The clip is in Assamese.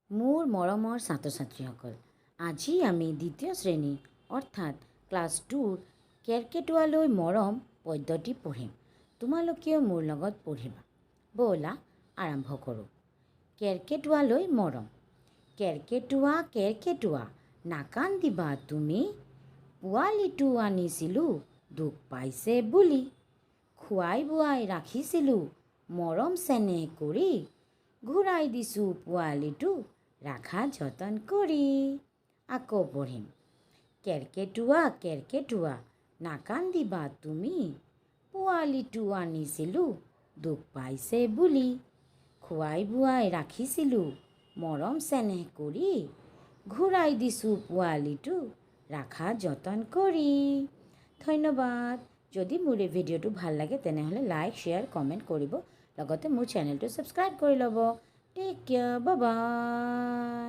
মোৰ মৰমৰ ছাত্ৰ ছাত্ৰীসকল, আজি আমি দ্বিতীয় শ্ৰেণী অৰ্থাৎ ক্লাছ 2ৰ কেৰকেটুৱালৈ মৰম পদ্যটি পঢ়িম। তোমালোকেও মোৰ লগত পঢ়িবা। ব'লা আৰম্ভ কৰোঁ। কেৰকেটুৱালৈ মৰম। কেৰকেটুৱা কেৰকেটুৱা নাকান্দিবা তুমি, পোৱালিটো আনিছিলোঁ দুখ পাইছে বুলি। খুৱাই বোৱাই ৰাখিছিলোঁ মৰম চেনেহ কৰি, ঘূৰাই দিছোঁ পোৱালিটো ৰাখা যতন কৰি। আকৌ পঢ়িম। কেৰকেটুৱা কেৰকেটুৱা নাকান্দিবা তুমি, পোৱালিটো আনিছিলোঁ দুখ পাইছে বুলি। খুৱাই বোৱাই ৰাখিছিলোঁ মৰম চেনেহ কৰি, ঘূৰাই দিছোঁ পোৱালিটো ৰাখা যতন কৰি। ধন্যবাদ। যদি মোৰ এই ভিডিঅ'টো ভাল লাগে তেনেহ'লে লাইক শ্বেয়াৰ কমেণ্ট কৰিব, লগতে মোৰ চেনেলটো ছাবস্ক্ৰাইব কৰি ল'ব। টেক কেয়াৰ, বাই বাই।